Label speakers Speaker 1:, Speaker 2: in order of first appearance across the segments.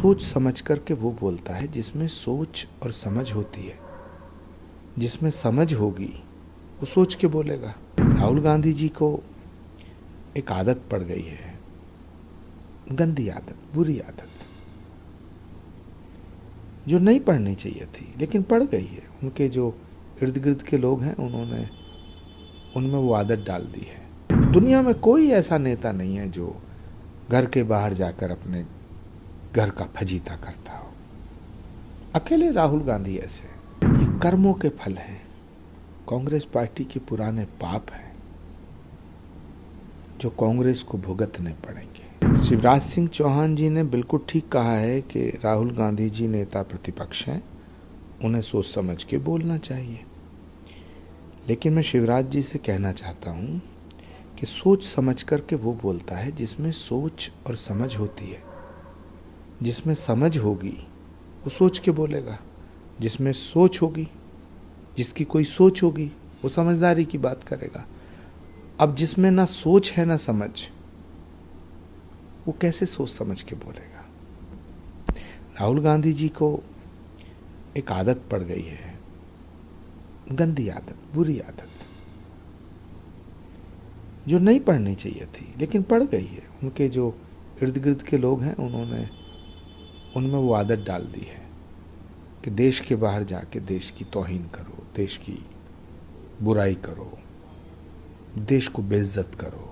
Speaker 1: सोच समझ करके वो बोलता है जिसमें सोच और समझ होती है। जिसमें समझ होगी वो सोच के बोलेगा। राहुल गांधी जी को एक आदत पड़ गई है, गंदी आदत, बुरी आदत, जो नहीं पढ़नी चाहिए थी लेकिन पड़ गई है। उनके जो इर्द गिर्द के लोग हैं उन्होंने उनमें वो आदत डाल दी है। दुनिया में कोई ऐसा नेता नहीं है जो घर के बाहर जाकर अपने घर का फजीता करता हो। अकेले राहुल गांधी ऐसे। ये कर्मों के फल हैं, कांग्रेस पार्टी के पुराने पाप हैं जो कांग्रेस को भुगतने पड़ेंगे। शिवराज सिंह चौहान जी ने बिल्कुल ठीक कहा है कि राहुल गांधी जी नेता प्रतिपक्ष हैं, उन्हें सोच समझ के बोलना चाहिए। लेकिन मैं शिवराज जी से कहना चाहता हूं कि सोच समझ करके वो बोलता है जिसमें सोच और समझ होती है। जिसमें समझ होगी वो सोच के बोलेगा। जिसमें सोच होगी, जिसकी कोई सोच होगी, वो समझदारी की बात करेगा। अब जिसमें ना सोच है ना समझ, वो कैसे सोच समझ के बोलेगा। राहुल गांधी जी को एक आदत पड़ गई है, गंदी आदत, बुरी आदत, जो नहीं पढ़नी चाहिए थी लेकिन पड़ गई है। उनके जो इर्द गिर्द के लोग हैं उन्होंने उनमें वो आदत डाल दी है कि देश के बाहर जाके देश की तौहीन करो, देश की बुराई करो, देश को बेइज्जत करो।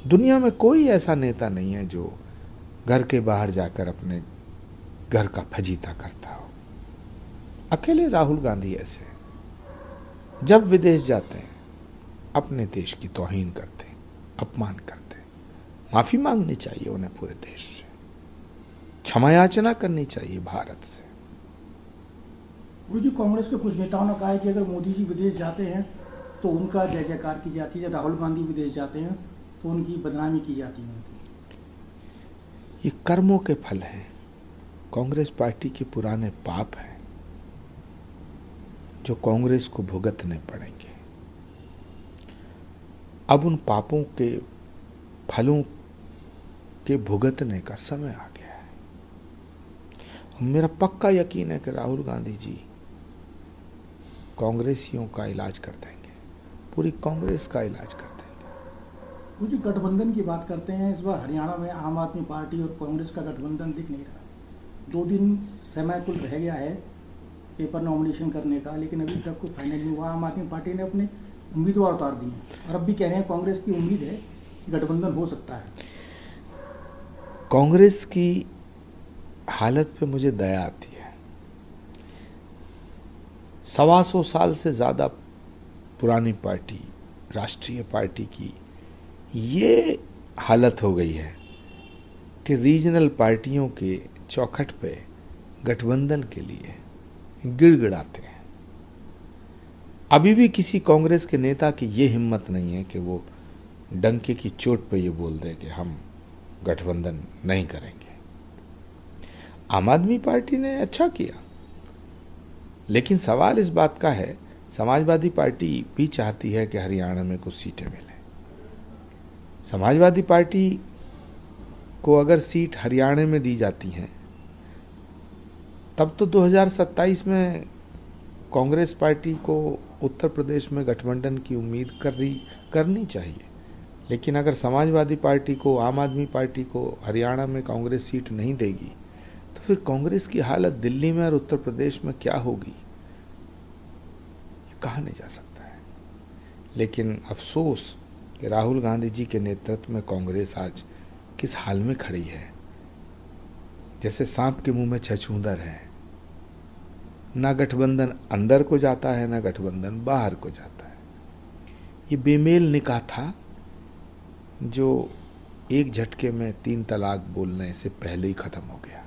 Speaker 1: दुनिया में कोई ऐसा नेता नहीं है जो घर के बाहर जाकर अपने घर का फजीता करता हो। अकेले राहुल गांधी ऐसे। जब विदेश जाते हैं अपने देश की तौहीन करते, अपमान करते। माफी मांगनी चाहिए उन्हें पूरे देश से, क्षमा याचना करनी चाहिए भारत से।
Speaker 2: गुरु जी, कांग्रेस के कुछ नेताओं ने कहा है कि अगर मोदी जी विदेश जाते हैं तो उनका जय जयकार की जाती है, राहुल गांधी विदेश जाते हैं तो उनकी बदनामी की जाती है।
Speaker 1: ये कर्मों के फल हैं, कांग्रेस पार्टी के पुराने पाप हैं जो कांग्रेस को भुगतने पड़ेंगे। अब उन पापों के फलों के भुगतने का समय आ गया है। मेरा पक्का यकीन है कि राहुल गांधी जी कांग्रेसियों का इलाज कर देंगे, पूरी कांग्रेस का इलाज कर देंगे।
Speaker 2: गुरु जी, गठबंधन की बात करते हैं। इस बार हरियाणा में आम आदमी पार्टी और कांग्रेस का गठबंधन दिख नहीं रहा। 2 दिन समय कुल रह गया है पेपर नॉमिनेशन करने का, लेकिन अभी तक कोई फाइनल नहीं हुआ। आम आदमी पार्टी ने अपने उम्मीदवार उतार दिए और अब भी कह रहे हैं कांग्रेस की उम्मीद है कि गठबंधन हो सकता है।
Speaker 1: कांग्रेस की हालत पे मुझे दया आती है। 125 साल से ज्यादा पुरानी पार्टी, राष्ट्रीय पार्टी की ये हालत हो गई है कि रीजनल पार्टियों के चौखट पे गठबंधन के लिए गिड़गिड़ाते हैं। अभी भी किसी कांग्रेस के नेता की ये हिम्मत नहीं है कि वो डंके की चोट पे ये बोल दे कि हम गठबंधन नहीं करेंगे। आम आदमी पार्टी ने अच्छा किया, लेकिन सवाल इस बात का है, समाजवादी पार्टी भी चाहती है कि हरियाणा में कुछ सीटें मिलें। समाजवादी पार्टी को अगर सीट हरियाणा में दी जाती हैं तब तो 2027 में कांग्रेस पार्टी को उत्तर प्रदेश में गठबंधन की उम्मीद करनी चाहिए। लेकिन अगर समाजवादी पार्टी को, आम आदमी पार्टी को हरियाणा में कांग्रेस सीट नहीं देगी तो फिर कांग्रेस की हालत दिल्ली में और उत्तर प्रदेश में क्या होगी, ये कहा नहीं जा सकता है। लेकिन अफसोस कि राहुल गांधी जी के नेतृत्व में कांग्रेस आज किस हाल में खड़ी है। जैसे सांप के मुंह में छछूंदर है, ना गठबंधन अंदर को जाता है ना गठबंधन बाहर को जाता है। ये बेमेल निकाह था जो एक झटके में 3 तलाक बोलने से पहले ही खत्म हो गया।